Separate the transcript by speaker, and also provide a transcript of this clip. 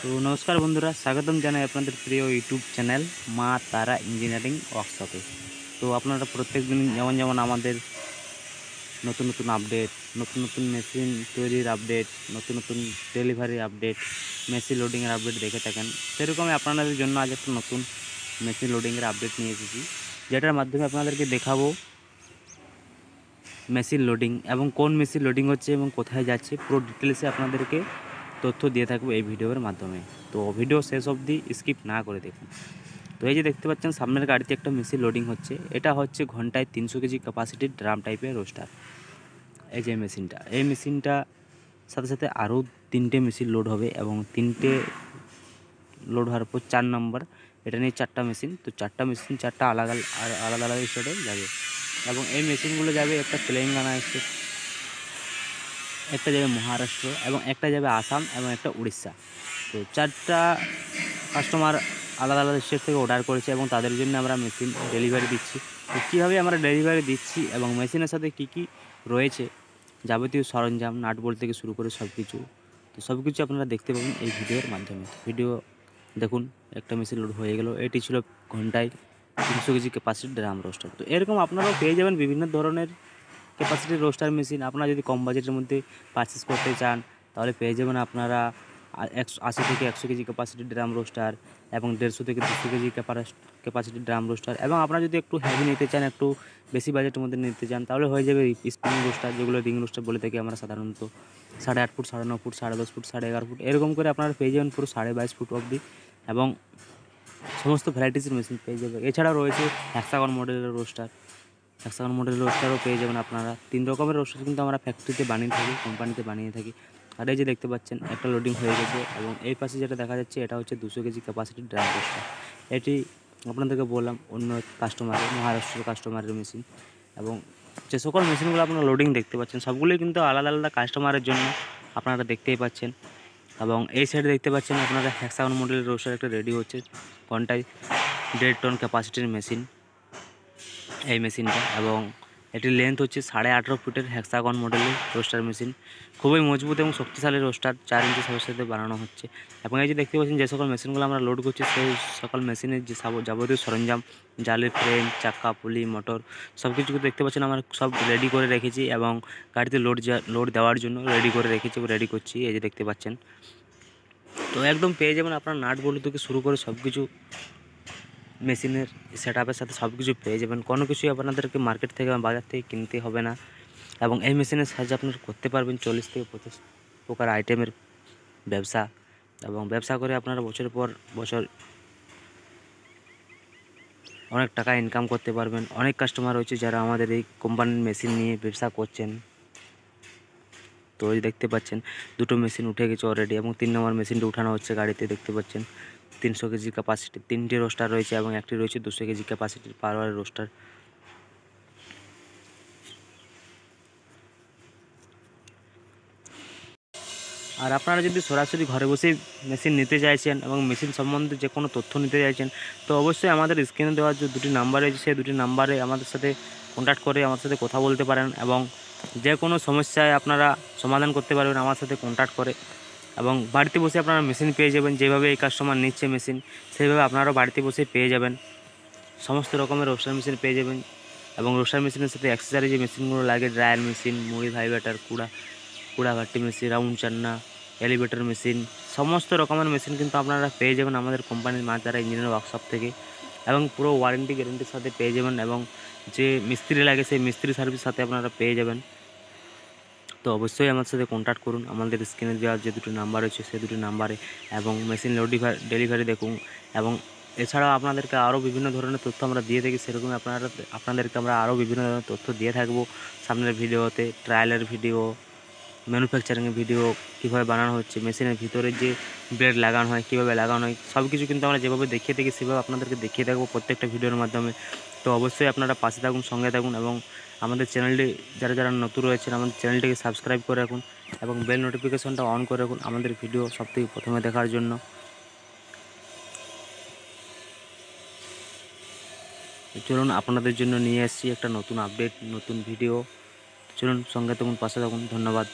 Speaker 1: তো নমস্কার বন্ধুরা, স্বাগতম জানাই আপনাদের প্রিয় ইউটিউব চ্যানেল মা তারা ইঞ্জিনিয়ারিং ওয়ার্কশপে। তো আপনারা প্রত্যেক দিন যেমন যেমন আমাদের নতুন নতুন আপডেট, নতুন নতুন মেশিন তৈরির আপডেট, নতুন নতুন ডেলিভারি আপডেট, মেশিন লোডিংয়ের আপডেট দেখে থাকেন, সেরকমই আপনাদের জন্য আজ একটা নতুন মেশিন লোডিংয়ের আপডেট নিয়ে এসেছি, যেটার মাধ্যমে আপনাদেরকে দেখাবো মেশিন লোডিং এবং কোন মেশিন লোডিং হচ্ছে এবং কোথায় যাচ্ছে পুরো ডিটেলসে আপনাদেরকে তথ্য দিয়ে থাকবো এই ভিডিওর মাধ্যমে। তো ভিডিও শেষ অবধি স্কিপ না করে দেখুন। তো এই যে দেখতে পাচ্ছেন সামনের গাড়িতে একটা মেশিন লোডিং হচ্ছে, এটা হচ্ছে ঘন্টায় 300 কেজি ক্যাপাসিটির ড্রাম টাইপের রোস্টার। এই যে মেশিনটা, এই মেশিনটা সাথে সাথে আরও 3টে মেশিন লোড হবে এবং 3টে লোড হওয়ার পর 4 নম্বর, এটা নিয়ে 4টা মেশিন। তো 4টা মেশিন 4টা আলাদা আলাদা আলাদা স্টেটে যাবে এবং এই মেশিনগুলো যাবে একটা তেলেঙ্গানা স্টেট, একটা যাবে মহারাষ্ট্র এবং একটা যাবে আসাম এবং একটা উড়িষ্যা। তো 4টা কাস্টমার আলাদা আলাদা স্টেট থেকে অর্ডার করেছে এবং তাদের জন্য আমরা মেশিন ডেলিভারি দিচ্ছি। তো কীভাবে আমরা ডেলিভারি দিচ্ছি এবং মেশিনের সাথে কী কী রয়েছে যাবতীয় সরঞ্জাম, নাট বোল্ট থেকে শুরু করে সব কিছু, তো সব কিছু আপনারা দেখতে পাবেন এই ভিডিওর মাধ্যমে। ভিডিও দেখুন, একটা মেশিন লোড হয়ে গেল। এটি ছিল ঘন্টায় 300 কেজি ক্যাপাসিটির ড্রাম রোস্টার। তো এরকম আপনারাও পেয়ে যাবেন বিভিন্ন ধরনের ক্যাপাসিটির রোস্টার মেশিন। আপনারা যদি কম বাজেটের মধ্যে পারচেস করতে চান তাহলে পেয়ে যাবেন আপনারা 80 থেকে 100 কেজি ক্যাপাসিটির ড্রাম রোস্টার এবং 150 থেকে 200 কেজি ক্যাপাসিটির ড্রাম রোস্টার। এবং আপনারা যদি একটু হেভি নিতে চান, একটু বেশি বাজেটের মধ্যে নিতে চান, তাহলে হয়ে যাবে স্প্রিং রোস্টার, যেগুলো রিং রোস্টার বলে থাকি আমরা সাধারণত। 8.5 ফুট, 9.5 ফুট, 10.5 ফুট, 11.5 ফুট এরকম করে আপনারা পেয়ে যাবেন পুরো 22.5 ফুট অবধি এবং সমস্ত ভ্যারাইটিসের মেশিন পেয়ে যাবে। এছাড়াও রয়েছে হেক্সাগন মডেলের রোস্টার, হেক্সাগন মডেলের রোস্টারও পেয়ে যাবেন আপনারা। 3 রকমের রোস্টার কিন্তু আমরা ফ্যাক্টরিতে বানিয়ে থাকি, কোম্পানিতে বানিয়ে থাকি। আর এই যে দেখতে পাচ্ছেন একটা লোডিং হয়ে গেছে এবং এই পাশে যেটা দেখা যাচ্ছে এটা হচ্ছে 200 কেজি ক্যাপাসিটির ড্রাম রোস্টার। এটি আপনাদেরকে বললাম অন্য কাস্টমারের, মহারাষ্ট্রের কাস্টমারের মেশিন। এবং যে সকল মেশিনগুলো আপনারা লোডিং দেখতে পাচ্ছেন সবগুলোই কিন্তু আলাদা আলাদা কাস্টমারের জন্য, আপনারা দেখতেই পাচ্ছেন। এবং এই সাইডে দেখতে পাচ্ছেন আপনারা হেক্সাগন মডেলের রোস্টার একটা রেডি হচ্ছে, ঘন্টায় 1.5 টন ক্যাপাসিটির মেশিন এই মেশিনটা। এবং এটির লেন্থ হচ্ছে 18.5 ফুটের হেক্সাগন মডেলের রোস্টার মেশিন। খুবই মজবুত এবং শক্তিশালী রোস্টার, 4 ইঞ্চি সাথে বানানো হচ্ছে। এবং এই যে দেখতে পাচ্ছেন যে সকল মেশিনগুলো আমরা লোড করছি সেই সকল মেশিনের যে যাবতীয় সরঞ্জাম, জালের ফ্রেম, চাকা, পুলি, মোটর সব কিছু দেখতে পাচ্ছেন আমরা সব রেডি করে রেখেছি এবং গাড়িতে লোড দেওয়ার জন্য রেডি করে রেখেছি, রেডি করছি। এই যে দেখতে পাচ্ছেন, তো একদম পেয়ে যাবেন আপনার নাট বল্টু থেকে শুরু করে সব কিছু মেশিনের সেটআপের সাথে সব কিছু পেয়ে যাবেন। কোনো কিছুই আপনাদেরকে মার্কেট থেকে বা বাজার থেকে কিনতে হবে না। এবং এই মেশিনের সাহায্যে আপনারা করতে পারবেন 40 থেকে 50 প্রকার আইটেমের ব্যবসা। এবং ব্যবসা করে আপনারা বছরের পর বছর অনেক টাকা ইনকাম করতে পারবেন। অনেক কাস্টমার রয়েছে যারা আমাদের এই কোম্পানির মেশিন নিয়ে ব্যবসা করছেন। তো এই দেখতে পাচ্ছেন দুটো মেশিন উঠে গেছে অলরেডি এবং 3 নম্বর মেশিনটা উঠানো হচ্ছে গাড়িতে। দেখতে পাচ্ছেন 300 কেজি ক্যাপাসিটি 3টে রোস্টার রয়েছে এবং একটি রয়েছে 200 কেজি ক্যাপাসিটির পাওয়ারের রোস্টার। আর আপনারা যদি সরাসরি ঘরে বসেই মেশিন নিতে চাইছেন এবং মেশিন সম্বন্ধে যে কোনো তথ্য নিতে চাইছেন, তো অবশ্যই আমাদের স্ক্রিনে দেওয়া যে 2টি নাম্বার রয়েছে সেই 2টি নাম্বারে আমাদের সাথে কন্ট্যাক্ট করে আমার সাথে কথা বলতে পারেন এবং যে কোনো সমস্যায় আপনারা সমাধান করতে পারবেন আমার সাথে কন্ট্যাক্ট করে। এবং বাড়িতে বসে আপনারা মেশিন পেয়ে যাবেন, যেভাবে এই কাস্টমার নিচ্ছে মেশিন সেইভাবে আপনারাও বাড়িতে বসে পেয়ে যাবেন। সমস্ত রকমের রোস্টার মেশিন পেয়ে যাবেন এবং রোস্টার মেশিনের সাথে অ্যাক্সেসরি যে মেশিনগুলো লাগে, ড্রায়ার মেশিন, মুড়ি ভাইব্রেটার, কুড়া ঘাট্টি মেশিন, রাউন্ড চান্না, এলিভেটর মেশিন, সমস্ত রকমের মেশিন কিন্তু আপনারা পেয়ে যাবেন আমাদের কোম্পানির মা তারা ইঞ্জিনিয়ারিং ওয়ার্কশপ থেকে। এবং পুরো ওয়ারেন্টি গ্যারেন্টির সাথে পেয়ে যাবেন এবং যে মিস্ত্রি লাগে সেই মিস্ত্রি সার্ভিস সাথে আপনারা পেয়ে যাবেন। তো অবশ্যই আমার সাথে কন্ট্যাক্ট করুন আমাদের স্ক্রিনে দেওয়া যে 2টি নাম্বার রয়েছে সেই 2টি নাম্বারে এবং মেশিন ডেলিভারি দেখুন। এবং এছাড়াও আপনাদেরকে আরও বিভিন্ন ধরনের তথ্য আমরা দিয়ে থাকি, সেরকমই আপনাদেরকে আমরা আরও বিভিন্ন ধরনের তথ্য দিয়ে থাকবো সামনের ভিডিওতে। ট্রায়ালের ভিডিও, ম্যানুফ্যাকচারিংয়ের ভিডিও, কীভাবে বানানো হচ্ছে, মেশিনের ভিতরে যে ব্লেড লাগানো হয় কীভাবে লাগানো হয় সব কিছু কিন্তু আমরা যেভাবে দেখিয়ে থাকি সেভাবে আপনাদেরকে দেখিয়ে থাকবো প্রত্যেকটা ভিডিওর মাধ্যমে। তো অবশ্যই আপনারা পাশে থাকুন, সঙ্গে থাকুন এবং আমাদের চ্যানেলটি যারা যারা নতুন রয়েছেন আমাদের চ্যানেলটিকে সাবস্ক্রাইব করে রাখুন এবং বেল নোটিফিকেশনটা অন করে রাখুন আমাদের ভিডিও সবথেকে প্রথমে দেখার জন্য। চলুন আপনাদের জন্য নিয়ে এসেছি একটা নতুন আপডেট, নতুন ভিডিও। চলুন সঙ্গে থাকুন, পাশে থাকুন। ধন্যবাদ।